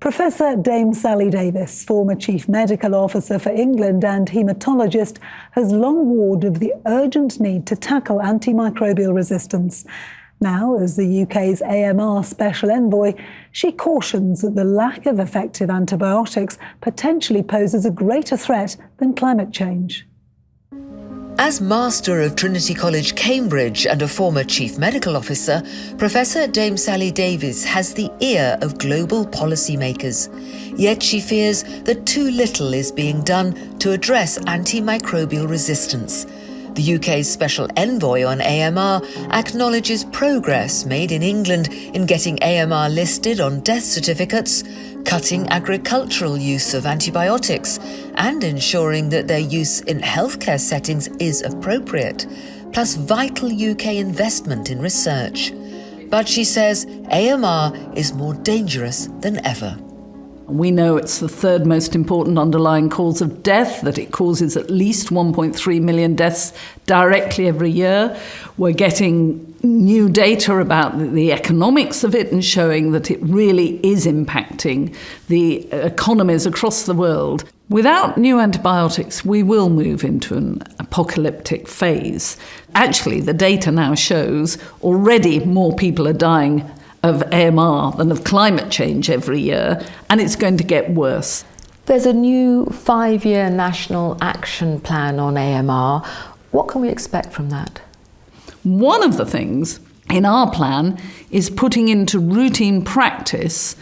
Professor Dame Sally Davies, former Chief Medical Officer for England and haematologist, has long warned of the urgent need to tackle antimicrobial resistance. Now, as the UK's AMR Special Envoy, she cautions that the lack of effective antibiotics potentially poses a greater threat than climate change. As Master of Trinity College, Cambridge and a former Chief Medical Officer, Professor Dame Sally Davies has the ear of global policymakers. Yet she fears that too little is being done to address antimicrobial resistance. The UK's Special Envoy on AMR acknowledges progress made in England in getting AMR listed on death certificates, cutting agricultural use of antibiotics, and ensuring that their use in healthcare settings is appropriate, plus vital UK investment in research. But she says AMR is more dangerous than ever. We know it's the third most important underlying cause of death, that it causes at least 1.3 million deaths directly every year. We're getting new data about the economics of it and showing that it really is impacting the economies across the world. Without new antibiotics, we will move into an apocalyptic phase. Actually, the data now shows already more people are dying of AMR than of climate change every year, and it's going to get worse. There's a new 5-year national action plan on AMR. What can we expect from that? One of the things in our plan is putting into routine practice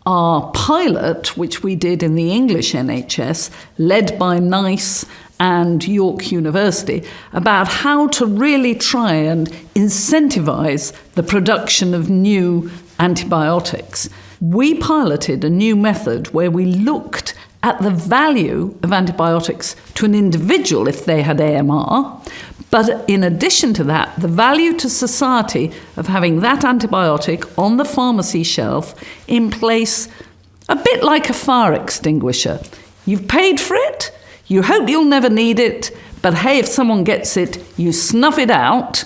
our pilot, which we did in the English NHS, led by NICE and York University, about how to really try and incentivise the production of new antibiotics. We piloted a new method where we looked at the value of antibiotics to an individual if they had AMR, but in addition to that, the value to society of having that antibiotic on the pharmacy shelf in place, a bit like a fire extinguisher. You've paid for it, you hope you'll never need it, but hey, if someone gets it, you snuff it out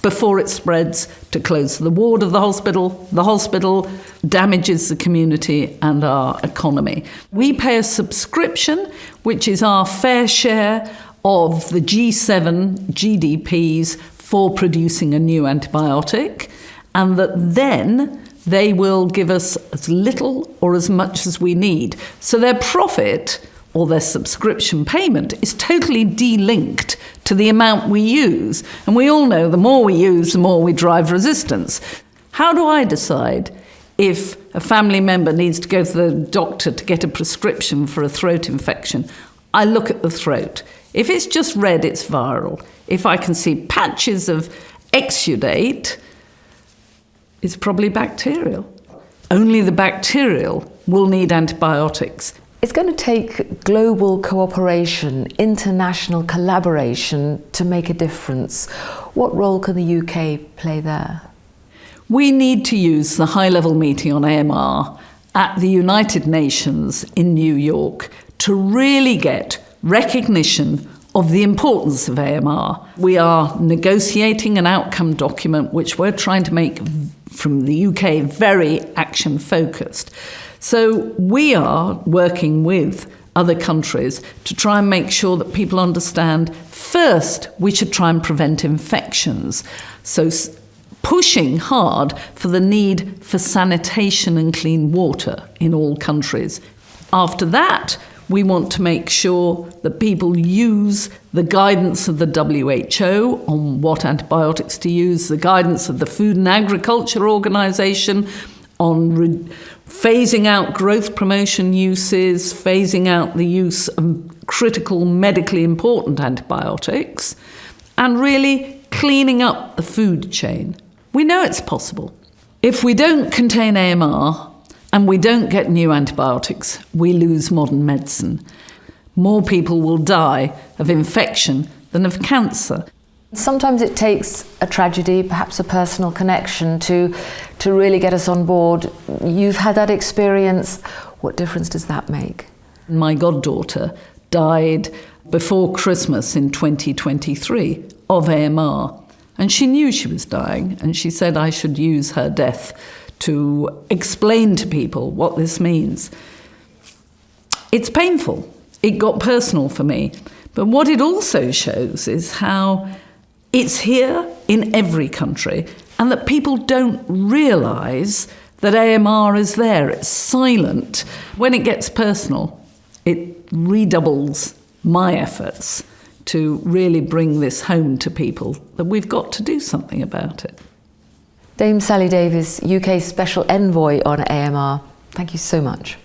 before it spreads to close the ward of the hospital damages the community and our economy. We pay a subscription, which is our fair share of the G7 GDPs for producing a new antibiotic, and that then they will give us as little or as much as we need. So their profit or their subscription payment is totally de-linked to the amount we use. And we all know the more we use, the more we drive resistance. How do I decide if a family member needs to go to the doctor to get a prescription for a throat infection? I look at the throat. If it's just red, it's viral. If I can see patches of exudate, it's probably bacterial. Only the bacterial will need antibiotics. It's going to take global cooperation, international collaboration to make a difference. What role can the UK play there? We need to use the high-level meeting on AMR at the United Nations in New York to really get recognition of the importance of AMR. We are negotiating an outcome document which we're trying to make from the UK very action-focused. So we are working with other countries to try and make sure that people understand, first, we should try and prevent infections. So pushing hard for the need for sanitation and clean water in all countries. After that, we want to make sure that people use the guidance of the WHO on what antibiotics to use, the guidance of the Food and Agriculture Organization on phasing out growth promotion uses, phasing out the use of critical medically important antibiotics, and really cleaning up the food chain. We know it's possible. If we don't contain AMR and we don't get new antibiotics, we lose modern medicine. More people will die of infection than of cancer. Sometimes it takes a tragedy, perhaps a personal connection, to really get us on board. You've had that experience. What difference does that make? My goddaughter died before Christmas in 2023 of AMR, and she knew she was dying, and she said I should use her death to explain to people what this means. It's painful. It got personal for me. But what it also shows is how it's here in every country and that people don't realise that AMR is there. It's silent. When it gets personal, it redoubles my efforts to really bring this home to people, that we've got to do something about it. Dame Sally Davies, UK Special Envoy on AMR, thank you so much.